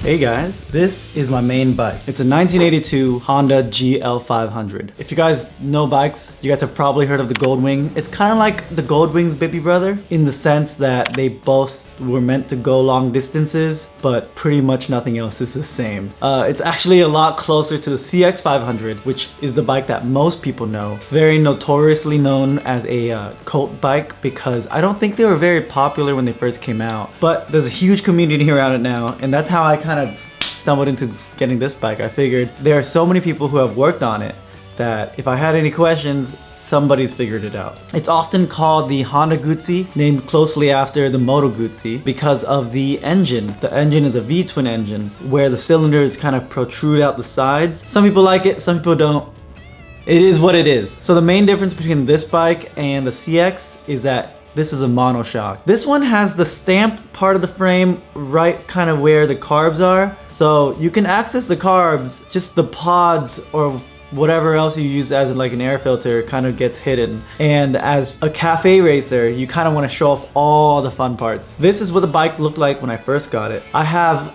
Hey guys, this is my main bike. It's a 1982 Honda GL500. If you guys know bikes, you guys have probably heard of the Goldwing. It's kind of like the Goldwing's baby brother in the sense that they both were meant to go long distances, but pretty much nothing else is the same. It's actually a lot closer to the CX500, which is the bike that most people know. Very notoriously known as a cult bike because I don't think they were very popular when they first came out. But there's a huge community around it now, and that's how I kind of stumbled into getting this bike. I figured there are so many people who have worked on it that if I had any questions, somebody's figured it out. It's often called the Honda Guzzi, named closely after the Moto Guzzi because of the engine. The engine is a V-twin engine where the cylinders kind of protrude out the sides. Some people like it, some people don't. It is what it is. So the main difference between this bike and the CX is that this is a Monoshock. This one has the stamped part of the frame right kind of where the carbs are. So you can access the carbs, just the pods or whatever else you use as like an air filter kind of gets hidden. And as a cafe racer, you kind of want to show off all the fun parts. This is what the bike looked like when I first got it. I have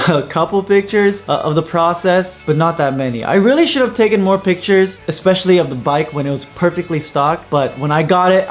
a couple pictures of the process, but not that many. I really should have taken more pictures, especially of the bike when it was perfectly stock. But when I got it,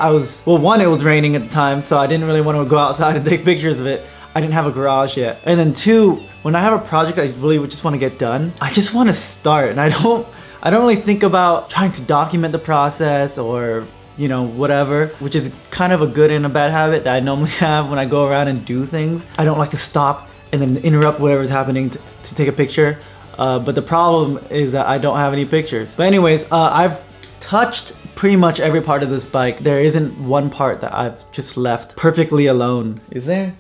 well, one, it was raining at the time, so I didn't really want to go outside and take pictures of it. I didn't have a garage yet. And then two, when I have a project I really would just want to get done, I just want to start, and I don't really think about trying to document the process or, you know, whatever, which is kind of a good and a bad habit that I normally have when I go around and do things. I don't like to stop and then interrupt whatever's happening to take a picture. But the problem is that I don't have any pictures. But anyways, I've touched pretty much every part of this bike. There isn't one part that I've just left perfectly alone. Is there?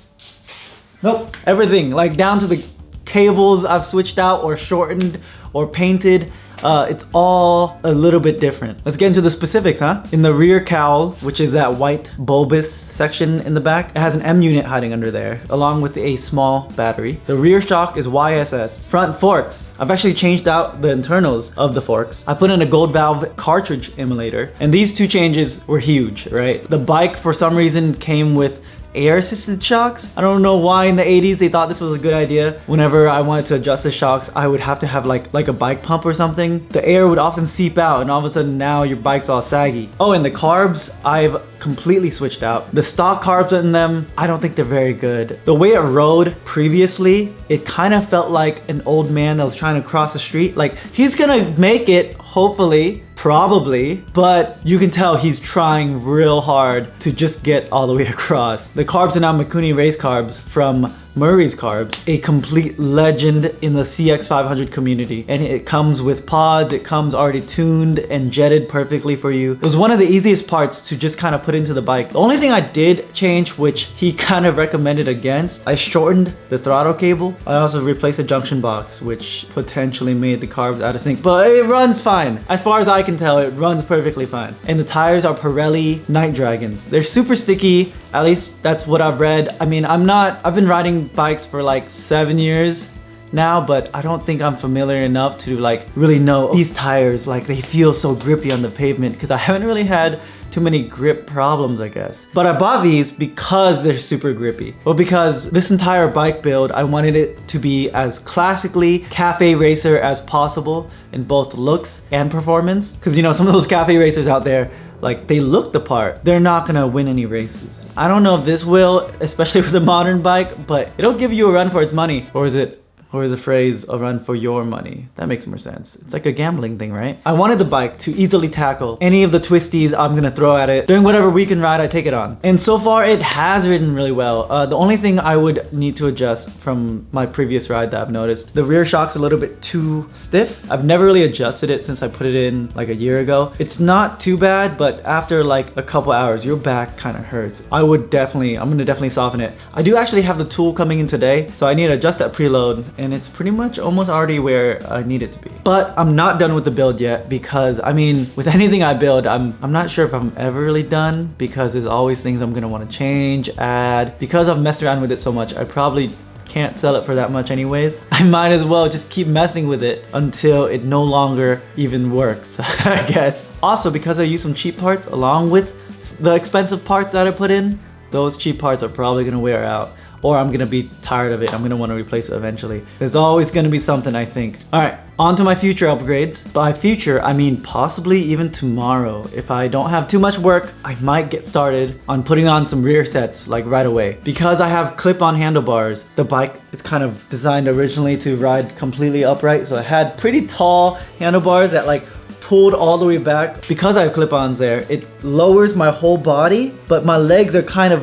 Nope. Everything, like down to the cables I've switched out or shortened or painted. It's all a little bit different. Let's get into the specifics, huh? In the rear cowl, which is that white bulbous section in the back, it has an M unit hiding under there, along with a small battery. The rear shock is YSS. Front forks. I've actually changed out the internals of the forks. I put in a gold valve cartridge emulator, and these two changes were huge, right? The bike, for some reason, came with air assisted shocks. I don't know why in the 80s they thought this was a good idea. Whenever I wanted to adjust the shocks, I would have to have like a bike pump or something. The air would often seep out, and all of a sudden now your bike's all saggy. Oh, and the carbs, I've completely switched out. The stock carbs in them, I don't think they're very good. The way it rode previously, it kind of felt like an old man that was trying to cross the street. Like, he's gonna make it, hopefully, probably, but you can tell he's trying real hard to just get all the way across. The carbs are now Mikuni race carbs from Murray's Carbs, a complete legend in the CX500 community. And it comes with pods, it comes already tuned and jetted perfectly for you. It was one of the easiest parts to just kind of put into the bike. The only thing I did change, which he kind of recommended against, I shortened the throttle cable. I also replaced the junction box, which potentially made the carbs out of sync, but it runs fine. As far as I can tell, it runs perfectly fine. And the tires are Pirelli Night Dragons. They're super sticky, at least that's what I've read. I mean, I've been riding bikes for like 7 years now, but I don't think I'm familiar enough to like really know these tires, like they feel so grippy on the pavement, because I haven't really had too many grip problems, I guess. But I bought these because they're super grippy. Well, because this entire bike build, I wanted it to be as classically cafe racer as possible in both looks and performance. Because, you know, some of those cafe racers out there, like, they look the part. They're not gonna win any races. I don't know if this will, especially with a modern bike, but it'll give you a run for its money. Or is the phrase a run for your money? That makes more sense. It's like a gambling thing, right? I wanted the bike to easily tackle any of the twisties I'm gonna throw at it. During whatever weekend ride I take it on. And so far it has ridden really well. The only thing I would need to adjust from my previous ride that I've noticed, the rear shock's a little bit too stiff. I've never really adjusted it since I put it in like a year ago. It's not too bad, but after like a couple hours, your back kind of hurts. I'm gonna definitely soften it. I do actually have the tool coming in today, so I need to adjust that preload, and it's pretty much almost already where I need it to be. But I'm not done with the build yet, because I mean, with anything I build, I'm not sure if I'm ever really done, because there's always things I'm gonna want to change, add. Because I've messed around with it so much, I probably can't sell it for that much anyways. I might as well just keep messing with it until it no longer even works, I guess. Also, because I use some cheap parts along with the expensive parts that I put in, those cheap parts are probably gonna wear out. or I'm gonna be tired of it. I'm gonna want to replace it eventually. There's always gonna be something, I think. All right, on to my future upgrades. By future, I mean possibly even tomorrow. If I don't have too much work, I might get started on putting on some rear sets like right away. Because I have clip-on handlebars, the bike is kind of designed originally to ride completely upright. So I had pretty tall handlebars that like pulled all the way back. Because I have clip-ons there, it lowers my whole body, but my legs are kind of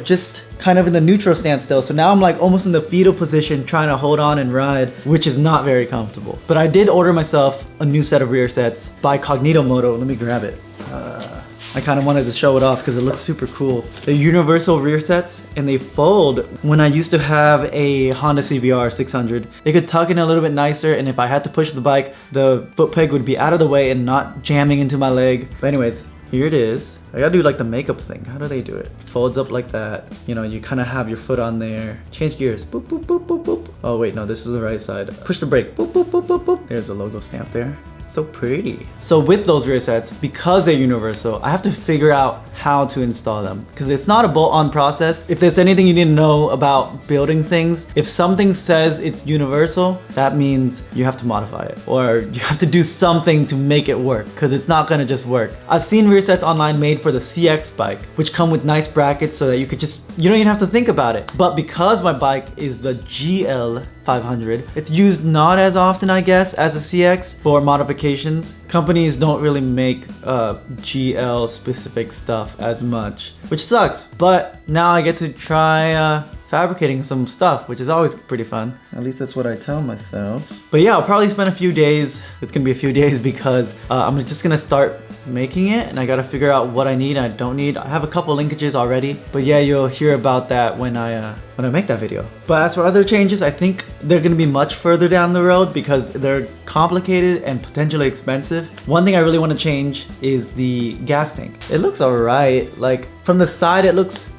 in the neutral stance still. So now I'm like almost in the fetal position trying to hold on and ride, which is not very comfortable. But I did order myself a new set of rear sets by Cognito Moto. Let me grab it. I kind of wanted to show it off because it looks super cool. They're universal rear sets and they fold. When I used to have a Honda CBR 600, they could tuck in a little bit nicer, and if I had to push the bike, the foot peg would be out of the way and not jamming into my leg. But anyways, here it is. I gotta do like the makeup thing. How do they do it? Folds up like that. You know, you kind of have your foot on there. Change gears. Boop, boop, boop, boop, boop. Oh wait, no, this is the right side. Push the brake. Boop, boop, boop, boop, boop. There's the logo stamp there. So pretty. So with those rear sets, because they're universal, I have to figure out how to install them because it's not a bolt-on process. If there's anything you need to know about building things, if something says it's universal, that means you have to modify it or you have to do something to make it work because it's not gonna just work. I've seen rear sets online made for the CX bike, which come with nice brackets so that you don't even have to think about it. But because my bike is the GL500, it's used not as often, I guess, as a CX for modifications. Companies don't really make GL specific stuff as much, which sucks. But now I get to try fabricating some stuff, which is always pretty fun. At least that's what I tell myself. But yeah, I'll probably spend a few days. It's gonna be a few days because I'm just gonna start making it and I gotta figure out what I need and I don't need. I have a couple linkages already, but yeah, you'll hear about that when I make that video. But as for other changes, I think they're gonna be much further down the road because they're complicated and potentially expensive. One thing I really wanna change is the gas tank. It looks alright. Like from the side, it looks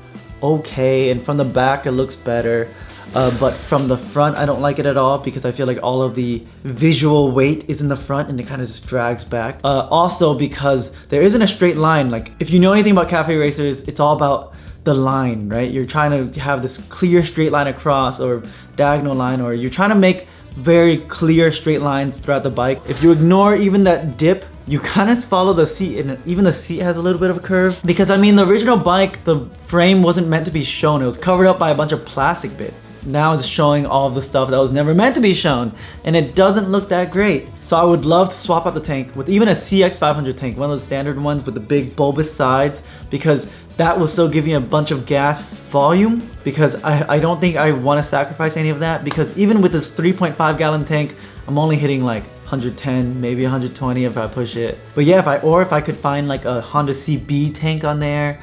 okay, and from the back it looks better, but from the front I don't like it at all because I feel like all of the visual weight is in the front and it kind of just drags back. Also because there isn't a straight line. Like if you know anything about cafe racers, it's all about the line, right? You're trying to have this clear straight line across or diagonal line, or you're trying to make very clear straight lines throughout the bike. If you ignore even that dip, you kind of follow the seat, and even the seat has a little bit of a curve. Because I mean, the original bike, the frame wasn't meant to be shown. It was covered up by a bunch of plastic bits. Now it's showing all of the stuff that was never meant to be shown, and it doesn't look that great. So I would love to swap out the tank with even a CX500 tank, one of the standard ones with the big bulbous sides, because that will still give you a bunch of gas volume, because I don't think I want to sacrifice any of that, because even with this 3.5 gallon tank, I'm only hitting like 110, maybe 120 if I push it. But yeah, if I could find like a Honda CB tank on there,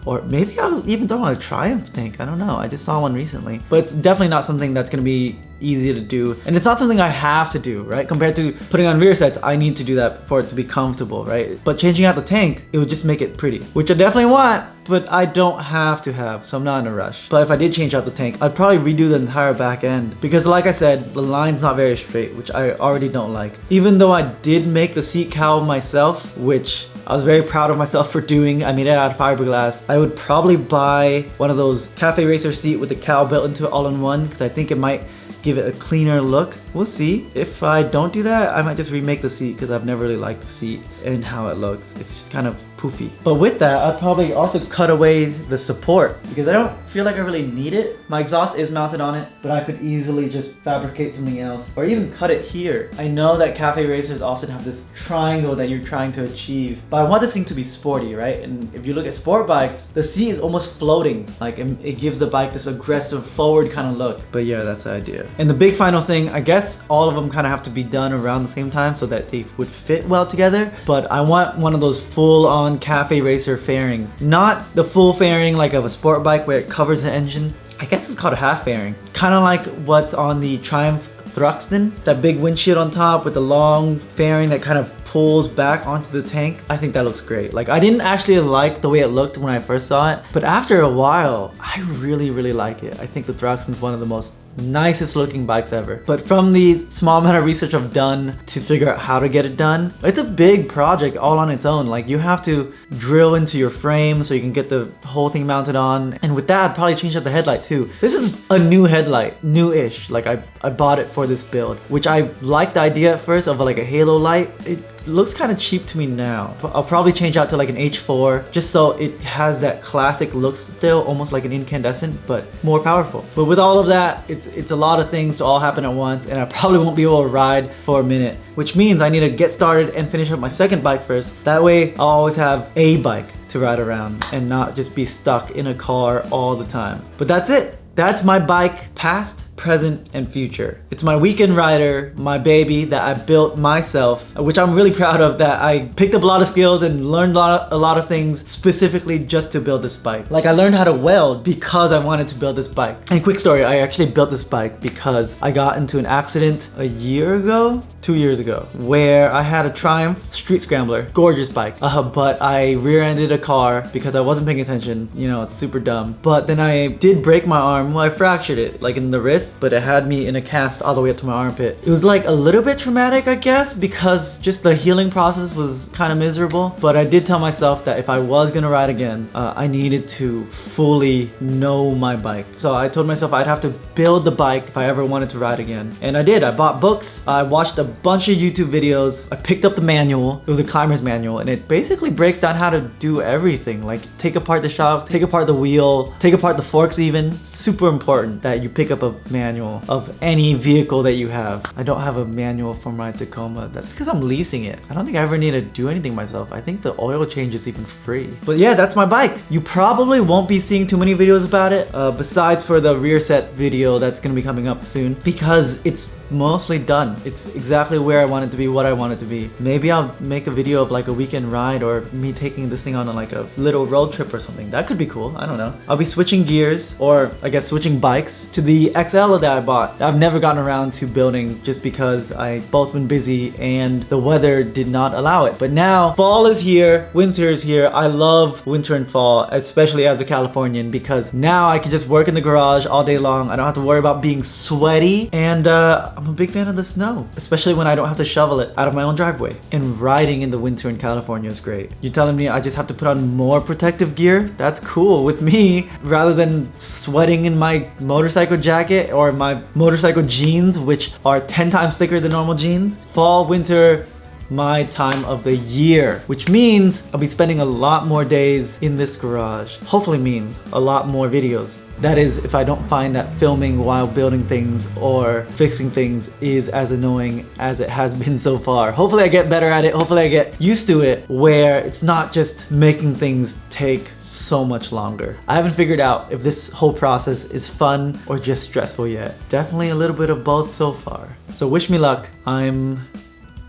or maybe I'll even throw on a Triumph tank. I don't know. I just saw one recently. But it's definitely not something that's gonna be easy to do. And it's not something I have to do, right? Compared to putting on rear sets, I need to do that for it to be comfortable, right? But changing out the tank, it would just make it pretty, which I definitely want, but I don't have to have, so I'm not in a rush. But if I did change out the tank, I'd probably redo the entire back end, because like I said, the line's not very straight, which I already don't like. Even though I did make the seat cowl myself, which I was very proud of myself for doing. I made it out of fiberglass. I would probably buy one of those Cafe Racer seat with the cowl built into it all in one, because I think it might give it a cleaner look. We'll see. If I don't do that, I might just remake the seat, because I've never really liked the seat and how it looks. It's just kind of poofy. But with that, I'd probably also cut away the support, because I don't feel like I really need it. My exhaust is mounted on it, but I could easily just fabricate something else, or even cut it here. I know that cafe racers often have this triangle that you're trying to achieve, but I want this thing to be sporty, right? And if you look at sport bikes, the seat is almost floating. Like, it gives the bike this aggressive forward kind of look. But yeah, that's the idea. And the big final thing, I guess all of them kind of have to be done around the same time so that they would fit well together. But I want one of those full-on cafe racer fairings, not the full fairing like of a sport bike where it covers the engine. I guess it's called a half fairing, kind of like what's on the Triumph Thruxton, that big windshield on top with the long fairing that kind of pulls back onto the tank. I think that looks great. Like, I didn't actually like the way it looked when I first saw it, but after a while I really like it. I think the Thruxton's one of the most nicest looking bikes ever. But from the small amount of research I've done to figure out how to get it done, it's a big project all on its own. Like you have to drill into your frame so you can get the whole thing mounted on. And with that, I'd probably change out the headlight too. This is a new headlight, new-ish. Like I bought it for this build, which I liked the idea at first of like a halo light. It looks kind of cheap to me now. I'll probably change out to like an H4 just so it has that classic look still, almost like an incandescent, but more powerful. But with all of that, it's a lot of things to all happen at once, and I probably won't be able to ride for a minute, which means I need to get started and finish up my second bike first. That way I'll always have a bike to ride around and not just be stuck in a car all the time. But that's it. That's my bike, past, present, and future. It's my weekend rider, my baby that I built myself, which I'm really proud of, that I picked up a lot of skills and learned a lot of things specifically just to build this bike. Like I learned how to weld because I wanted to build this bike. And quick story, I actually built this bike because I got into an accident a year ago, 2 years ago, where I had a Triumph Street Scrambler, gorgeous bike, but I rear-ended a car because I wasn't paying attention. You know, it's super dumb. But then I did break my arm. Well, I fractured it, like in the wrist, but it had me in a cast all the way up to my armpit. It was like a little bit traumatic, I guess, because just the healing process was kind of miserable. But I did tell myself that if I was gonna ride again, I needed to fully know my bike. So I told myself I'd have to build the bike if I ever wanted to ride again. And I did. I bought books, I watched a bunch of YouTube videos, I picked up the manual. It was a climber's manual, and it basically breaks down how to do everything. Like take apart the shock, take apart the wheel, take apart the forks even. Super important that you pick up a manual of any vehicle that you have. I don't have a manual for my Tacoma. That's because I'm leasing it. I don't think I ever need to do anything myself. I think the oil change is even free. But yeah, that's my bike. You probably won't be seeing too many videos about it, besides for the rear set video that's gonna be coming up soon, because it's mostly done. It's exactly where I want it to be, what I want it to be. Maybe I'll make a video of like a weekend ride or me taking this thing on like a little road trip or something. That could be cool. I don't know. I'll be switching gears, or I guess switching bikes, to the XL that I bought. I've never gotten around to building just because I both been busy and the weather did not allow it. But now fall is here, winter is here. I love winter and fall, especially as a Californian, because now I can just work in the garage all day long. I don't have to worry about being sweaty, and I'm a big fan of the snow, especially when I don't have to shovel it out of my own driveway. And riding in the winter in California is great. You're telling me I just have to put on more protective gear? That's cool with me, rather than sweating in my motorcycle jacket or my motorcycle jeans, which are 10 times thicker than normal jeans. Fall, winter, my time of the year, which means I'll be spending a lot more days in this garage. Hopefully means a lot more videos. That is, if I don't find that filming while building things or fixing things is as annoying as it has been so far. Hopefully I get better at it. Hopefully I get used to it, where it's not just making things take so much longer. I haven't figured out if this whole process is fun or just stressful yet. Definitely a little bit of both so far. So wish me luck. I'm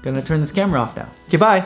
gonna turn this camera off now. Okay, bye.